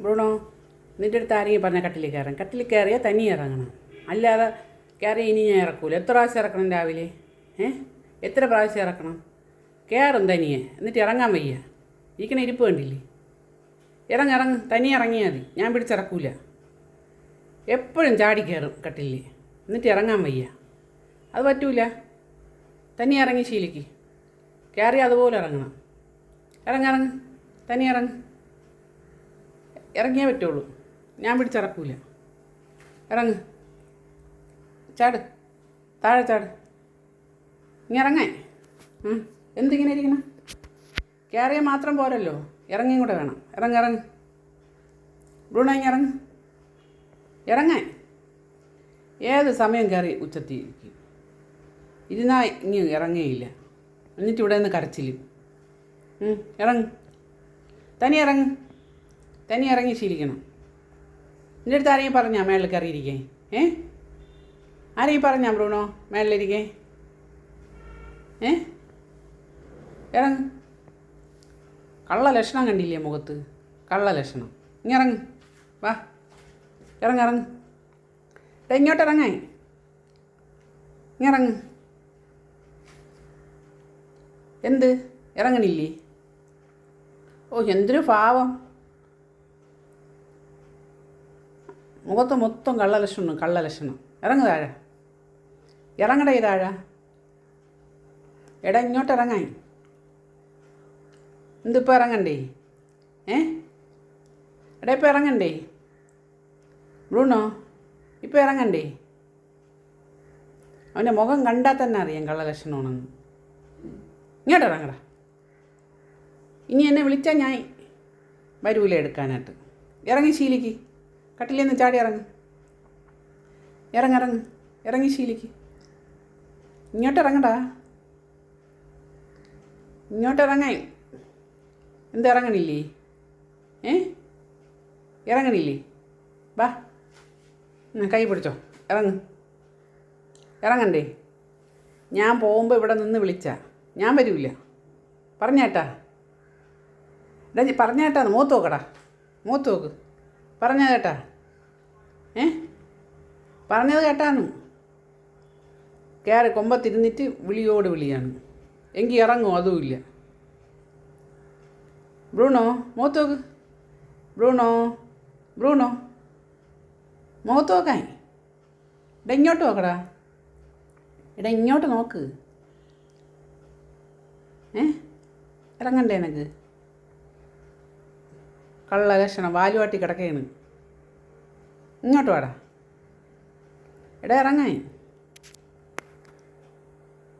Bruno, നിൻ്റെ അടുത്ത് ആരെങ്കിലും പറഞ്ഞാൽ കട്ടിൽ കയറിയാൽ തനി ഇറങ്ങണം. അല്ലാതെ കയറി ഇനി ഞാൻ ഇറക്കൂല. എത്ര പ്രാവശ്യം ഇറക്കണം രാവിലെ? എത്ര പ്രാവശ്യം ഇറക്കണം? കയറും തനിയെ, എന്നിട്ട് ഇറങ്ങാൻ വയ്യ. ഇരിക്കണ ഇരിപ്പ് കണ്ടില്ലേ? ഇറങ്ങ് തനിയെ ഇറങ്ങിയാൽ മതി, ഞാൻ പിടിച്ചിറക്കൂല. എപ്പോഴും ചാടി കയറും കട്ടിലിൽ, എന്നിട്ട് ഇറങ്ങാൻ വയ്യ. അത് പറ്റൂല. തനിയെ ഇറങ്ങി ശീലിക്ക്. കയറി അതുപോലെ ഇറങ്ങണം. ഇറങ്ങ് തനിയെ ഇറങ്ങിയേ പറ്റുള്ളൂ, ഞാൻ പിടിച്ചിറക്കൂല. ഇറങ്ങ്, ചാട്, താഴെ ചാട്. ഇങ്ങനെ ഇറങ്ങാൻ എന്തിങ്ങനെ ഇരിക്കണം? കയറിയാൽ മാത്രം പോരല്ലോ, ഇറങ്ങിയും കൂടെ വേണം. ഇറങ്ങ് ബ്രൂണോ, ഇറങ്ങാൻ. ഏത് സമയം കയറി ഉച്ചത്തിരിക്കും, ഇരുന്നാൽ ഇനി ഇറങ്ങുകയില്ല. എന്നിട്ട് ഇവിടെ നിന്ന് കരച്ചിൽ. തനി ഇറങ്ങി ശീലിക്കണം. എൻ്റെ അടുത്ത് ആരെയും പറഞ്ഞാൽ മേളിൽ കയറിയിരിക്കേ? ആരെയും പറഞ്ഞാൽ ബ്രൂണോ മേളിലിരിക്കേ? ഇറങ്ങ്. കള്ള ലക്ഷണം കണ്ടില്ലേ മുഖത്ത്? കള്ള ലക്ഷണം. ഇറങ്ങ്, വാ, ഇറങ്ങ്. ഇങ്ങോട്ട് ഇറങ്ങാൻ. ഇറങ്ങ്. എന്ത് ഇറങ്ങണില്ലേ? ഓ, എന്തൊരു പാവം. മുഖത്ത് മൊത്തം കള്ള ലക്ഷണം. ഇറങ്ങ് താഴെ. ഇറങ്ങടേ താഴെ. എടാ, ഇങ്ങോട്ട് ഇറങ്ങാൻ. എന്തിപ്പോൾ ഇറങ്ങണ്ടേ? എടാ, ഇപ്പോൾ ഇറങ്ങണ്ടേ ബ്രൂണോ? ഇപ്പോൾ ഇറങ്ങണ്ടേ? അവൻ്റെ മുഖം കണ്ടാൽ തന്നെ അറിയാം കള്ള ലക്ഷണമാണെന്ന്. ഇങ്ങോട്ട് ഇറങ്ങടാ. ഇനി എന്നെ വിളിച്ചാൽ ഞാൻ വരൂല എടുക്കാനായിട്ട്. ഇറങ്ങി ശീലിക്ക്. കട്ടിലിൽ നിന്ന് ചാടി ഇറങ്ങി ശീലിക്ക്. ഇങ്ങോട്ട് ഇറങ്ങടാ. ഇങ്ങോട്ട് ഇറങ്ങാൻ. എന്ത് ഇറങ്ങണില്ലേ? ഇറങ്ങണില്ലേ? വാ, കൈ പിടിച്ചോ. ഇറങ്ങണ്ടേ? ഞാൻ പോകുമ്പോൾ ഇവിടെ നിന്ന് വിളിച്ചാ ഞാൻ വരൂല. പറഞ്ഞേട്ടാ. പറഞ്ഞേട്ടാന്ന് മൂത്ത് നോക്കടാ. മൂത്ത് നോക്ക്. പറഞ്ഞത് കേട്ടാ? പറഞ്ഞത് കേട്ടാന്ന്. കയറി കൊമ്പത്തിരുന്നിട്ട് വിളിയോട് വിളിയാണ്. എങ്കിൽ ഇറങ്ങും അതുമില്ല. ബ്രൂണോ, മൂത്ത് നോക്ക്. ബ്രൂണോ മൂത്ത് നോക്കാൻ. ഇങ്ങോട്ട് നോക്കടാ. ഇങ്ങോട്ട് നോക്ക്. ഇറങ്ങണ്ടേ എനിക്ക്? കള്ള ലക്ഷണം വാലുവാട്ടി കിടക്കുകയാണ്. ഇങ്ങോട്ട് വാടാ. ഇറങ്ങാൻ.